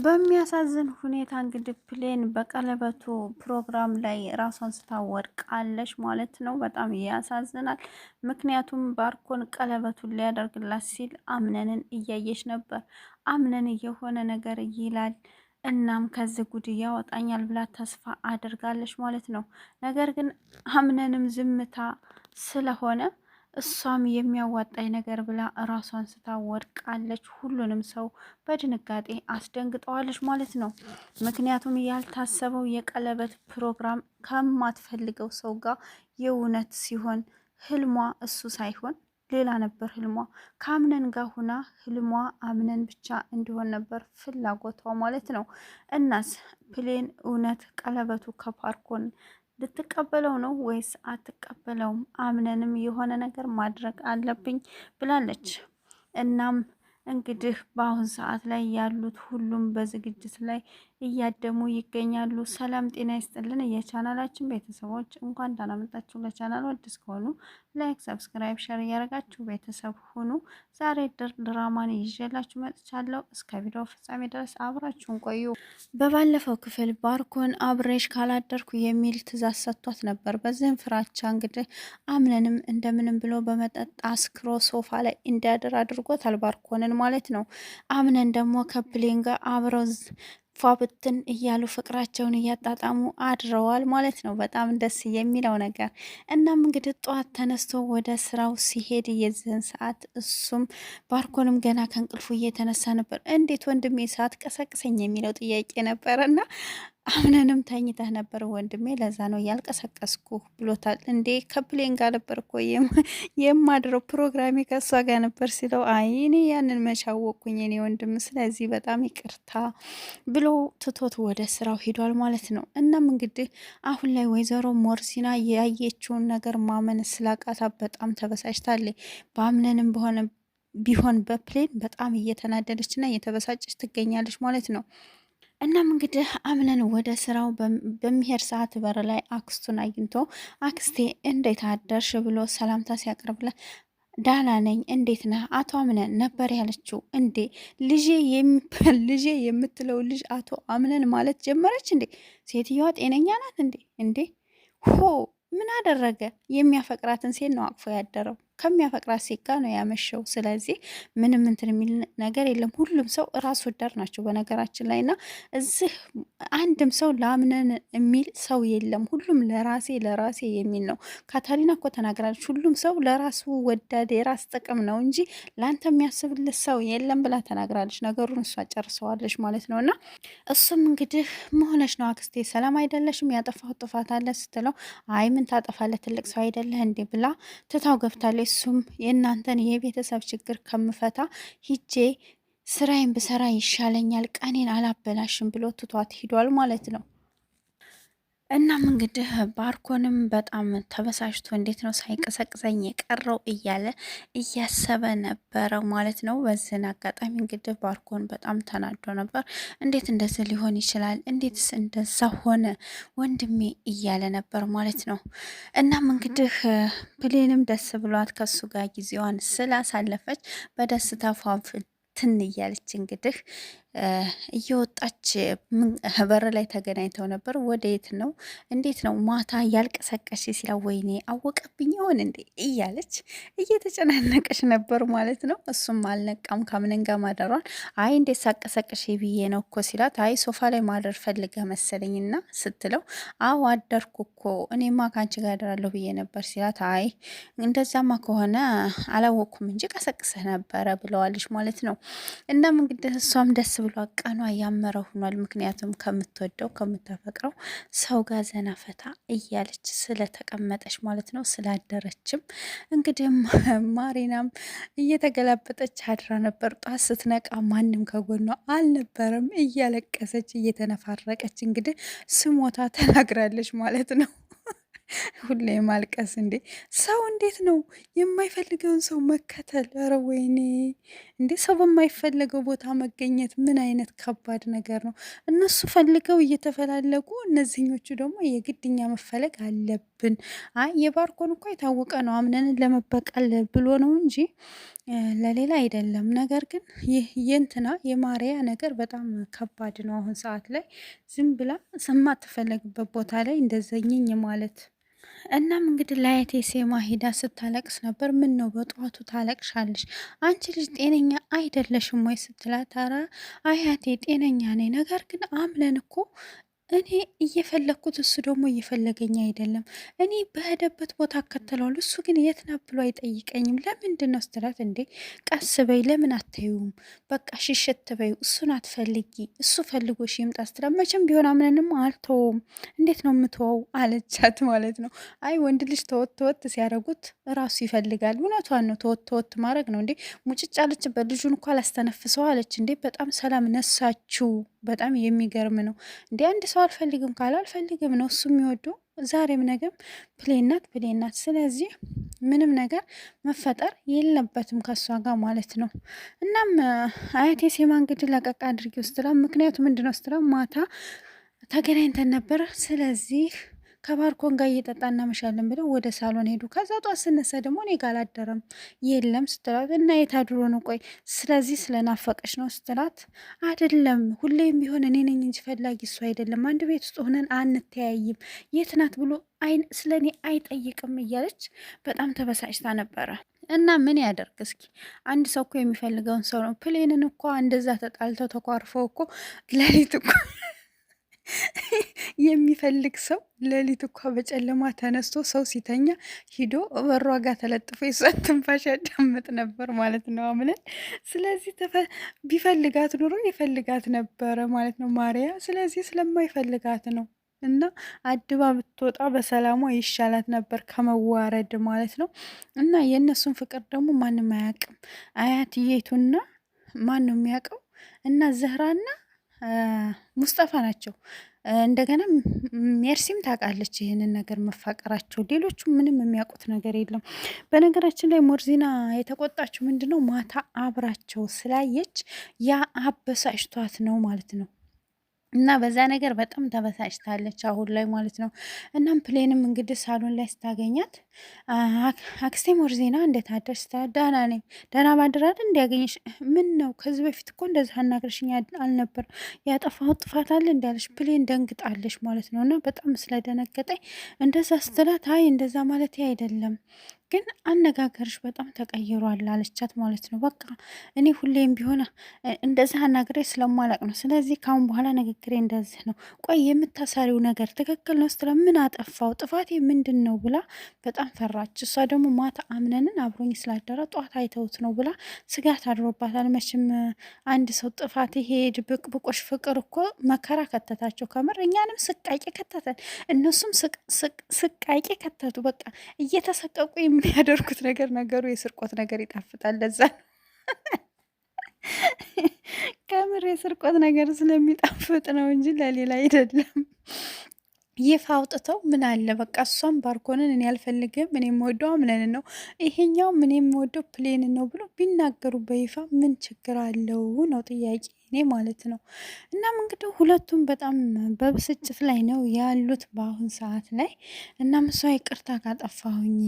በሚያሳዝን ሁኔታ እንግዲህ ፕሌን በቀለበቱ ፕሮግራም ላይ ራሷን ስታወድቃለች ማለት ነው። በጣም ያሳዝናል። ምክንያቱም ባርኮን ቀለበቱን ሊያደርግላት ሲል አምነንን እያየች ነበር። አምነን የሆነ ነገር ይላል እናም ከዚህ ጉድ ያወጣኛል ብላ ተስፋ አድርጋለች ማለት ነው። ነገር ግን አምነንም ዝምታ ስለሆነ እሷም የሚያዋጣኝ ነገር ብላ ራሷን ስታወድቃለች። ሁሉንም ሰው በድንጋጤ አስደንግጠዋለች ማለት ነው። ምክንያቱም ያልታሰበው የቀለበት ፕሮግራም ከማትፈልገው ሰው ጋር የእውነት ሲሆን ህልሟ እሱ ሳይሆን ሌላ ነበር ህልሟ። ከአምነን ጋር ሁና ህልሟ አምነን ብቻ እንዲሆን ነበር ፍላጎቷ ማለት ነው። እናስ ፕሌን እውነት ቀለበቱ ከባርኮን ልትቀበለው ነው ወይስ አትቀበለውም? አምነንም የሆነ ነገር ማድረግ አለብኝ ብላለች። እናም እንግዲህ በአሁን ሰዓት ላይ ያሉት ሁሉም በዝግጅት ላይ እያደሙ ይገኛሉ። ሰላም ጤና ይስጥልን የቻናላችን ቤተሰቦች እንኳን ደህና መጣችሁ። ለቻናሉ አዲስ ከሆኑ ላይክ፣ ሰብስክራይብ፣ ሸር እያደረጋችሁ ቤተሰብ ሁኑ። ዛሬ ድራማን ይዤላችሁ መጥቻለሁ። እስከ ቪዲዮ ፍጻሜ ድረስ አብራችሁን ቆዩ። በባለፈው ክፍል ባርኮን አብሬሽ ካላደርኩ የሚል ትዕዛዝ ሰጥቷት ነበር። በዚህም ፍራቻ እንግዲህ አምነንም እንደምንም ብሎ በመጠጥ አስክሮ ሶፋ ላይ እንዲያድር አድርጎታል ባርኮንን ማለት ነው። አምነን ደግሞ ከፕሌን ጋር አብረው ፏብትን እያሉ ፍቅራቸውን እያጣጣሙ አድረዋል ማለት ነው። በጣም ደስ የሚለው ነገር እናም እንግዲህ ጠዋት ተነስቶ ወደ ስራው ሲሄድ የዚህን ሰዓት እሱም ባርኮንም ገና ከእንቅልፉ እየተነሳ ነበር። እንዴት ወንድሜ ሰዓት ቀሰቅሰኝ የሚለው ጥያቄ ነበረ እና አምነንም ተኝተህ ነበር ወንድሜ፣ ለዛ ነው ያልቀሰቀስኩ ብሎታል። እንዴ ከፕሌን ጋር ነበር እኮ የማድረው ፕሮግራሜ ከእሷ ጋር ነበር ሲለው፣ አይ እኔ ያንን መቻወቅኩኝ የኔ ወንድም፣ ስለዚህ በጣም ይቅርታ ብሎ ትቶት ወደ ስራው ሂዷል ማለት ነው። እናም እንግዲህ አሁን ላይ ወይዘሮ ሞርሲና ያየችውን ነገር ማመን ስላቃታ በጣም ተበሳጭታለች። በአምነንም ቢሆን በፕሌን በጣም እየተናደደች እና እየተበሳጨች ትገኛለች ማለት ነው። እናም እንግዲህ አምነን ወደ ስራው በሚሄድ ሰዓት በር ላይ አክስቱን አግኝቶ አክስቴ እንዴት አደርሽ ብሎ ሰላምታ ሲያቀርብላት ዳና ነኝ እንዴት ነህ አቶ አምነን ነበር ያለችው። እንዴ ልጄ የምትለው ልጅ አቶ አምነን ማለት ጀመረች እንዴ? ሴትዮዋ ጤነኛ ናት እንዴ? እንዴ ሆ ምን አደረገ? የሚያፈቅራትን ሴት ነው አቅፎ ያደረው። ከሚያፈቅራት ሴት ጋር ነው ያመሸው። ስለዚህ ምንም እንትን የሚል ነገር የለም። ሁሉም ሰው ራስ ወዳድ ናቸው በነገራችን ላይ እና እዚህ አንድም ሰው ላምነን የሚል ሰው የለም። ሁሉም ለራሴ የሚል ነው። ካታሊና እኮ ተናግራለች። ሁሉም ሰው ለራሱ ወዳድ የራስ ጥቅም ነው እንጂ ለአንተ የሚያስብልህ ሰው የለም ብላ ተናግራለች። ነገሩን እሷ ጨርሰዋለች ማለት ነው። እና እሱም እንግዲህ መሆነች ነው አክስቴ ሰላም አይደለሽም? ያጠፋሁት ጥፋት አለ ስትለው አይ ምን ታጠፋለህ ትልቅ ሰው አይደለህ እንዴ ብላ ትታው ገብታለች። እሱም የእናንተን የቤተሰብ ችግር ከምፈታ ሂጄ ስራዬን ብሰራ ይሻለኛል፣ ቀኔን አላበላሽም ብሎ ትቷት ሂዷል ማለት ነው። እናም እንግዲህ ባርኮንም በጣም ተበሳጭቶ እንዴት ነው ሳይቀሰቅሰኝ የቀረው እያለ እያሰበ ነበረ ማለት ነው። በዚህን አጋጣሚ እንግዲህ ባርኮን በጣም ተናዶ ነበር። እንዴት እንደዚህ ሊሆን ይችላል? እንዴትስ እንደዛ ሆነ ወንድሜ እያለ ነበር ማለት ነው። እናም እንግዲህ ፕሌንም ደስ ብሏት ከሱ ጋር ጊዜዋን ስላሳለፈች በደስታ ትን እያለች እንግዲህ እየወጣች በር ላይ ተገናኝተው ነበር። ወደ የት ነው እንዴት ነው ማታ ያልቀሰቀሽ ሲላ ወይኔ አወቀብኝ ይሆን እንዴ እያለች እየተጨናነቀች ነበር ማለት ነው። እሱም አልነቃም ከምንን ጋር ማደሯን። አይ እንዴት ሳቀሰቀሽ ብዬ ነው እኮ ሲላት፣ አይ ሶፋ ላይ ማደር ፈልገ መሰለኝና ስትለው፣ አዎ አደርኩ እኮ እኔማ ካንቺ ጋር አደራለሁ ብዬ ነበር ሲላት፣ አይ እንደዛማ ከሆነ አላወቅኩም እንጂ ቀሰቅሰህ ነበረ ብለዋለች ማለት ነው። እናም እንግዲህ እሷም ደስ ብሎ ቀኗ ያመረ ሆኗል። ምክንያቱም ከምትወደው ከምታፈቅረው ሰው ጋር ዘና ፈታ እያለች ስለተቀመጠች ማለት ነው። ስላደረችም እንግዲህ ማሪናም እየተገላበጠች አድራ ነበር። ጧት ስትነቃ ማንም ከጎኗ አልነበረም። እያለቀሰች እየተነፋረቀች እንግዲህ ስሞታ ተናግራለች ማለት ነው። ሁሌ ማልቀስ እንዴ! ሰው እንዴት ነው የማይፈልገውን ሰው መከተል? ኧረ ወይኔ! እንዴ ሰው በማይፈልገው ቦታ መገኘት ምን አይነት ከባድ ነገር ነው። እነሱ ፈልገው እየተፈላለጉ፣ እነዚህኞቹ ደግሞ የግድኛ መፈለግ አለብን አለብን። አይ የባርኮን እኮ የታወቀ ነው አምነንን ለመበቀል ብሎ ነው እንጂ ለሌላ አይደለም። ነገር ግን ይህ የእንትና የማርያ ነገር በጣም ከባድ ነው። አሁን ሰዓት ላይ ዝም ብላ የማትፈለግበት ቦታ ላይ እንደዘኝኝ ማለት። እናም እንግዲህ ለአያቴ ሴማ ሂዳ ስታለቅስ ነበር። ምን ነው በጠዋቱ ታለቅሻለሽ? አንቺ ልጅ ጤነኛ አይደለሽም ወይ ስትላት፣ ኧረ አያቴ ጤነኛ ነኝ፣ ነገር ግን አምለን እኮ እኔ እየፈለግኩት እሱ ደግሞ እየፈለገኝ አይደለም። እኔ በሄደበት ቦታ አከተለዋል፣ እሱ ግን የት ና ብሎ አይጠይቀኝም። ለምንድን ነው ስትላት፣ እንዴ ቀስ በይ ለምን አታዩም? በቃ ሽሽት በይ፣ እሱን አትፈልጊ፣ እሱ ፈልጎሽ ይምጣ ስትላት፣ መቼም ቢሆን አምነንም አልተወውም፣ እንዴት ነው የምትወው አለቻት ማለት ነው። አይ ወንድ ልጅ ተወት ተወት ሲያደርጉት ራሱ ይፈልጋል። እውነቷን ነው። ተወት ተወት ማድረግ ነው እንዴ። ሙጭጭ አለችበት። ልጁን እኮ አላስተነፍሰው አለች እንዴ። በጣም ሰላም ነሳችው። በጣም የሚገርም ነው እንዴ። አንድ ሰው አልፈልግም ካለ አልፈልግም ነው እሱ የሚወደው። ዛሬም ነገም ፕሌናት ፕሌናት። ስለዚህ ምንም ነገር መፈጠር የለበትም ከእሷ ጋር ማለት ነው። እናም አያቴ ሴማ እንግዲህ ለቀቅ አድርጊ ውስትላ። ምክንያቱ ምንድነው ስትላ፣ ማታ ተገናኝተን ነበር። ስለዚህ ከባርኮን ጋር እየጠጣ እናመሻለን ብለው ወደ ሳሎን ሄዱ። ከዛ ጧት ስነሳ ደግሞ እኔ ጋር አላደረም የለም ስትላት፣ እና የታድሮ ነው? ቆይ ስለዚህ ስለናፈቀች ነው ስትላት፣ አይደለም ሁሌም ቢሆን እኔ ነኝ እንጂ ፈላጊ እሱ አይደለም። አንድ ቤት ውስጥ ሆነን አንተያይም፣ የት ናት ብሎ ስለ እኔ አይጠይቅም እያለች በጣም ተበሳጭታ ነበረ። እና ምን ያደርግ እስኪ፣ አንድ ሰው እኮ የሚፈልገውን ሰው ነው። ፕሌንን እኮ እንደዛ ተጣልተው ተኳርፈው እኮ ሌሊት እኮ የሚፈልግ ሰው ሌሊት እኳ በጨለማ ተነስቶ ሰው ሲተኛ ሂዶ በሯ ጋር ተለጥፎ የሷን ትንፋሽ ያዳምጥ ነበር ማለት ነው አምለን። ስለዚህ ቢፈልጋት ኑሮ ይፈልጋት ነበረ ማለት ነው ማርያ። ስለዚህ ስለማይፈልጋት ነው እና አድባ ብትወጣ በሰላሟ ይሻላት ነበር ከመዋረድ ማለት ነው። እና የእነሱን ፍቅር ደግሞ ማንም አያውቅም። አያትዬቱና ማን ነው የሚያውቀው? እና ዘህራና ሙስጠፋ ናቸው። እንደገና ሜርሲም ታውቃለች ይህንን ነገር መፋቀራቸው። ሌሎቹ ምንም የሚያውቁት ነገር የለም። በነገራችን ላይ ሞርዚና የተቆጣችው ምንድን ነው ማታ አብራቸው ስላየች ያ አበሳጭቷት ነው ማለት ነው። እና በዛ ነገር በጣም ተበሳጭታለች አሁን ላይ ማለት ነው። እናም ፕሌንም እንግዲህ ሳሎን ላይ ስታገኛት አክስቴ ሞርዚና እንዴት አደርሽ? ደህና ነኝ። ደህና ማድራል እንዲያገኝሽ። ምን ነው ከዚህ በፊት እኮ እንደዚህ አናግረሽኝ አልነበር? ያጠፋሁት ጥፋት አለ እንዲያለሽ ፕሌን ደንግጣለች ማለት ነው። እና በጣም ስለደነገጠኝ እንደዛ ስትላት፣ አይ እንደዛ ማለት አይደለም ግን አነጋገርሽ በጣም ተቀይሯል አለቻት ማለት ነው። በቃ እኔ ሁሌም ቢሆን እንደዚህ አናግሬ ስለማላቅ ነው። ስለዚህ ካሁን በኋላ ንግግሬ እንደዚህ ነው። ቆይ የምታሳሪው ነገር ትክክል ነው ስትለ፣ ምን አጠፋው? ጥፋቴ ምንድን ነው ብላ በጣም ፈራች። እሷ ደግሞ ማታ አምነንን አብሮኝ ስላደረ ጠዋት አይተውት ነው ብላ ስጋት አድሮባታል። መቼም አንድ ሰው ጥፋት ይሄ ድብቅብቆሽ ፍቅር እኮ መከራ ከተታቸው። ከምር እኛንም ስቃቂ ከተተን፣ እነሱም ስቃቂ ከተቱ። በቃ እየተሰቀቁ የሚያደርጉት ነገር ነገሩ የስርቆት ነገር ይጣፍጣል። ለዛ ከምር የስርቆት ነገር ስለሚጣፍጥ ነው እንጂ ለሌላ አይደለም። ይፋ አውጥተው ምን አለ በቃ እሷም ባርኮንን እኔ አልፈልግም፣ እኔ የምወደው አምነን ነው፣ ይሄኛው እኔ የምወደው ፕሌን ነው ብሎ ቢናገሩ በይፋ ምን ችግር አለው ነው ጥያቄ እኔ ማለት ነው። እናም እንግዲህ ሁለቱም በጣም በብስጭት ላይ ነው ያሉት በአሁን ሰዓት ላይ። እናም እሷ ይቅርታ ካጠፋሁኝ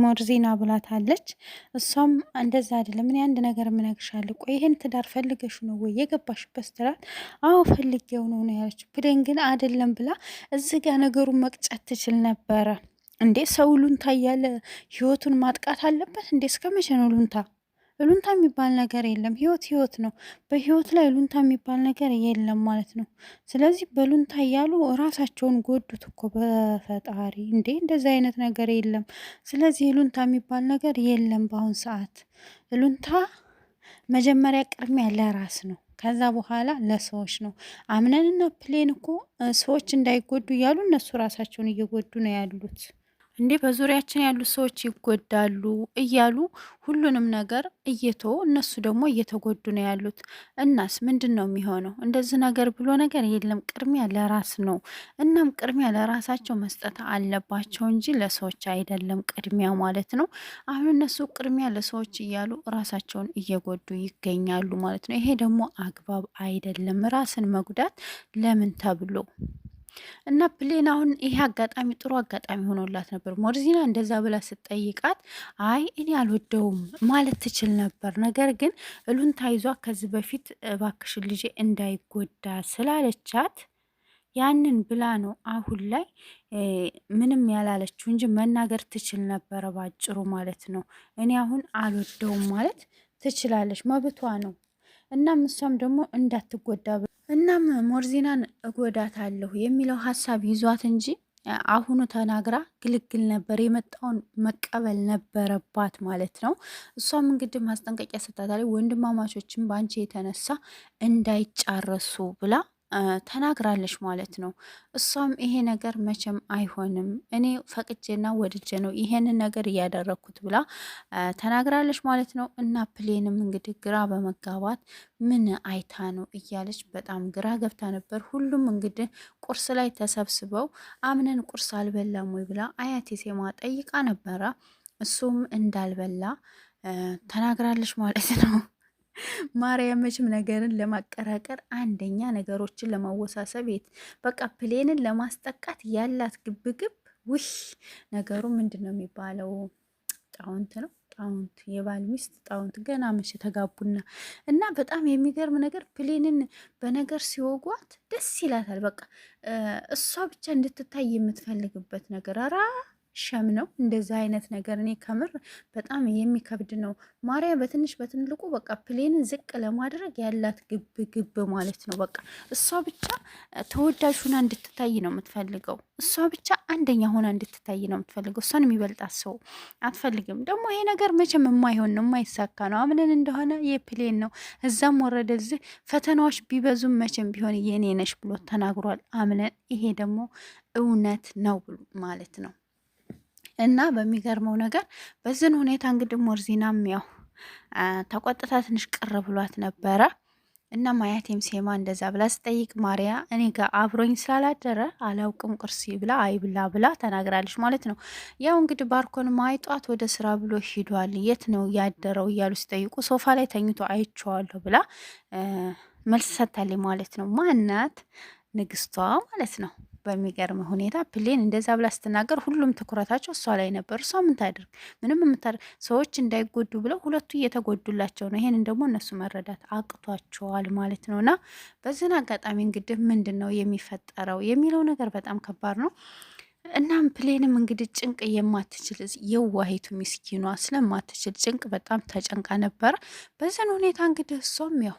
ሞርዚና ብላታለች። እሷም እንደዛ አይደለም እኔ አንድ ነገር እምነግርሻለሁ፣ ቆይ ይሄን ትዳር ፈልገሽ ነው ወይ የገባሽበት ስትላት፣ አዎ ፈልጌው ነው ያለች። ብሌን ግን አይደለም ብላ እዚህ ጋር ነገሩን መቅጨት ትችል ነበረ እንዴ። ሰው ሉንታ እያለ ህይወቱን ማጥቃት አለበት እንዴ? እስከ መቼ ነው ሉንታ? ሉንታ የሚባል ነገር የለም። ህይወት ህይወት ነው። በህይወት ላይ ሉንታ የሚባል ነገር የለም ማለት ነው። ስለዚህ በሉንታ እያሉ ራሳቸውን ጎዱት እኮ በፈጣሪ እንዴ! እንደዚህ አይነት ነገር የለም። ስለዚህ ሉንታ የሚባል ነገር የለም በአሁን ሰዓት። ሉንታ መጀመሪያ ቅድሚያ ለራስ ነው። ከዛ በኋላ ለሰዎች ነው። አምነንና ፕሌን እኮ ሰዎች እንዳይጎዱ እያሉ እነሱ ራሳቸውን እየጎዱ ነው ያሉት። እንዴ በዙሪያችን ያሉ ሰዎች ይጎዳሉ እያሉ ሁሉንም ነገር እየተው እነሱ ደግሞ እየተጎዱ ነው ያሉት። እናስ ምንድን ነው የሚሆነው? እንደዚህ ነገር ብሎ ነገር የለም። ቅድሚያ ለራስ ነው። እናም ቅድሚያ ለራሳቸው መስጠት አለባቸው እንጂ ለሰዎች አይደለም ቅድሚያ ማለት ነው። አሁን እነሱ ቅድሚያ ለሰዎች እያሉ ራሳቸውን እየጎዱ ይገኛሉ ማለት ነው። ይሄ ደግሞ አግባብ አይደለም። ራስን መጉዳት ለምን ተብሎ እና ፕሌን አሁን ይሄ አጋጣሚ ጥሩ አጋጣሚ ሆኖላት ነበር። ሞርዚና እንደዛ ብላ ስትጠይቃት አይ እኔ አልወደውም ማለት ትችል ነበር። ነገር ግን እሉንታ ይዟ ከዚህ በፊት እባክሽን ልጄ እንዳይጎዳ ስላለቻት ያንን ብላ ነው አሁን ላይ ምንም ያላለችው እንጂ መናገር ትችል ነበረ ባጭሩ ማለት ነው። እኔ አሁን አልወደውም ማለት ትችላለች፣ መብቷ ነው። እናም እሷም ደግሞ እንዳትጎዳ እናም ሞርዚናን እጎዳታለሁ የሚለው ሀሳብ ይዟት እንጂ አሁኑ ተናግራ ግልግል ነበር፣ የመጣውን መቀበል ነበረባት ማለት ነው። እሷም እንግዲህ ማስጠንቀቂያ ሰጥታታለች። ወንድማማቾችን በአንቺ የተነሳ እንዳይጫረሱ ብላ ተናግራለች ማለት ነው። እሷም ይሄ ነገር መቼም አይሆንም እኔ ፈቅጄና ወድጄ ነው ይሄንን ነገር እያደረግኩት ብላ ተናግራለች ማለት ነው። እና ፕሌንም እንግዲህ ግራ በመጋባት ምን አይታ ነው እያለች በጣም ግራ ገብታ ነበር። ሁሉም እንግዲህ ቁርስ ላይ ተሰብስበው አምነን ቁርስ አልበላም ወይ ብላ አያቴ ሴማ ጠይቃ ነበረ። እሱም እንዳልበላ ተናግራለች ማለት ነው። ማርያም መቼም ነገርን ለማቀራቀር አንደኛ ነገሮችን ለማወሳሰብ በቃ ፕሌንን ለማስጠቃት ያላት ግብግብ ውሽ ነገሩ ምንድን ነው የሚባለው? ጣውንት ነው ጣውንት፣ የባል ሚስት ጣውንት። ገና መቼ ተጋቡና እና በጣም የሚገርም ነገር ፕሌንን በነገር ሲወጓት ደስ ይላታል። በቃ እሷ ብቻ እንድትታይ የምትፈልግበት ነገር አራ ሸም ነው እንደዛ አይነት ነገር። እኔ ከምር በጣም የሚከብድ ነው። ማርያ በትንሽ በትልቁ በቃ ፕሌንን ዝቅ ለማድረግ ያላት ግብ ግብ ማለት ነው። በቃ እሷ ብቻ ተወዳጅ ሆና እንድትታይ ነው የምትፈልገው። እሷ ብቻ አንደኛ ሆና እንድትታይ ነው የምትፈልገው። እሷን የሚበልጣት ሰው አትፈልግም። ደግሞ ይሄ ነገር መቼም የማይሆን ነው፣ የማይሳካ ነው። አምነን እንደሆነ የፕሌን ነው እዛም ወረደ እዚህ ፈተናዎች ቢበዙም መቼም ቢሆን የኔ ነሽ ብሎ ተናግሯል። አምነን ይሄ ደግሞ እውነት ነው ማለት ነው። እና በሚገርመው ነገር በዝን ሁኔታ እንግዲህ ሞርዚናም ያው ተቆጥታ ትንሽ ቅር ብሏት ነበረ። እና ማያቴም ሴማ እንደዛ ብላ ስጠይቅ ማርያ እኔ ጋር አብሮኝ ስላላደረ አላውቅም ቁርስ ብላ አይብላ ብላ ተናግራለች ማለት ነው። ያው እንግዲህ ባርኮን ማይጧት ወደ ስራ ብሎ ሂዷል። የት ነው ያደረው እያሉ ሲጠይቁ ሶፋ ላይ ተኝቶ አይቼዋለሁ ብላ መልስ ሰጥታለች ማለት ነው። ማናት? ንግስቷ ማለት ነው። በሚገርም ሁኔታ ፕሌን እንደዛ ብላ ስትናገር ሁሉም ትኩረታቸው እሷ ላይ ነበር። እሷ ምን ታደርግ? ምንም የምታደርግ ሰዎች እንዳይጎዱ ብለው ሁለቱ እየተጎዱላቸው ነው። ይሄንን ደግሞ እነሱ መረዳት አቅቷቸዋል ማለት ነው። እና በዚህን አጋጣሚ እንግዲህ ምንድን ነው የሚፈጠረው የሚለው ነገር በጣም ከባድ ነው። እናም ፕሌንም እንግዲህ ጭንቅ የማትችል የዋሂቱ ምስኪኗ ስለማትችል ጭንቅ በጣም ተጨንቃ ነበረ። በዚህን ሁኔታ እንግዲህ እሷም ያው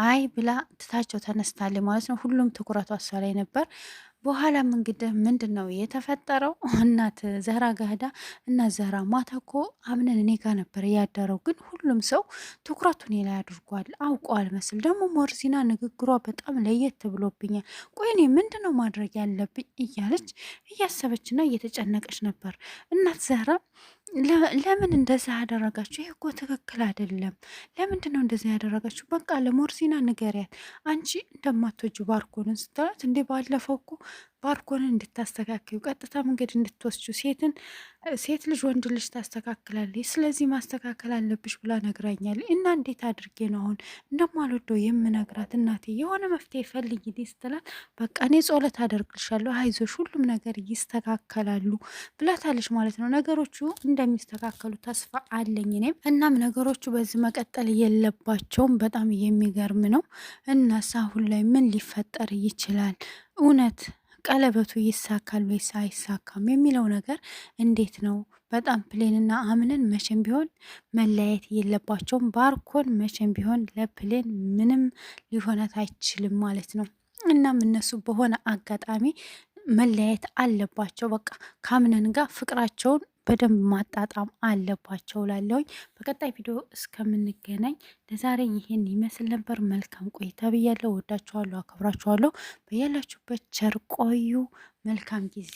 አይ ብላ ትታቸው ተነስታለች ማለት ነው። ሁሉም ትኩረቷ እሷ ላይ ነበር። በኋላም እንግዲህ ምንድን ነው የተፈጠረው? እናት ዘህራ ጋህዳ እና ዘህራ ማታ እኮ አምነን እኔ ጋር ነበር ያደረው፣ ግን ሁሉም ሰው ትኩረቱን እኔ ላይ አድርጓል አውቀዋል መስል ደግሞ ሞርዚና ንግግሯ በጣም ለየት ብሎብኛል። ቆይ እኔ ምንድን ነው ማድረግ ያለብኝ እያለች እያሰበችና እየተጨነቀች ነበር። እናት ዘህራ ለምን እንደዛ ያደረጋችሁ? ይህ እኮ ትክክል አይደለም። ለምንድን ነው እንደዛ ያደረጋችሁ? በቃ ለሞርዚና ንገሪያት አንቺ እንደማትወጁ ባርኮንን ስትላት፣ እንዴ ባለፈው እኮ ባርኮንን እንድታስተካክዩ ቀጥታ መንገድ እንድትወስጁ ሴት ልጅ ወንድ ልጅ ታስተካክላለች፣ ስለዚህ ማስተካከል አለብሽ ብላ ነግራኛለች። እና እንዴት አድርጌ ነው አሁን እንደማልወደው የምነግራት? እናቴ የሆነ መፍትሄ ፈልጊ ስትላት፣ በቃ እኔ ጸሎት አደርግልሻለሁ፣ አይዞሽ፣ ሁሉም ነገር ይስተካከላሉ ብላታለች ማለት ነው። ነገሮቹ እንደሚስተካከሉ ተስፋ አለኝ እኔም። እናም ነገሮቹ በዚህ መቀጠል የለባቸውም። በጣም የሚገርም ነው። እናስ አሁን ላይ ምን ሊፈጠር ይችላል? እውነት ቀለበቱ ይሳካል ወይስ አይሳካም የሚለው ነገር እንዴት ነው? በጣም ፕሌንና አምነን መቼም ቢሆን መለያየት የለባቸውም። ባርኮን መቼም ቢሆን ለፕሌን ምንም ሊሆናት አይችልም ማለት ነው። እናም እነሱ በሆነ አጋጣሚ መለያየት አለባቸው። በቃ ከአምነን ጋር ፍቅራቸውን በደንብ ማጣጣም አለባቸው ላለውኝ። በቀጣይ ቪዲዮ እስከምንገናኝ ለዛሬ ይሄን ይመስል ነበር። መልካም ቆይታ ብያለሁ። ወዳችኋለሁ፣ አከብራችኋለሁ። በያላችሁበት ቸር ቆዩ። መልካም ጊዜ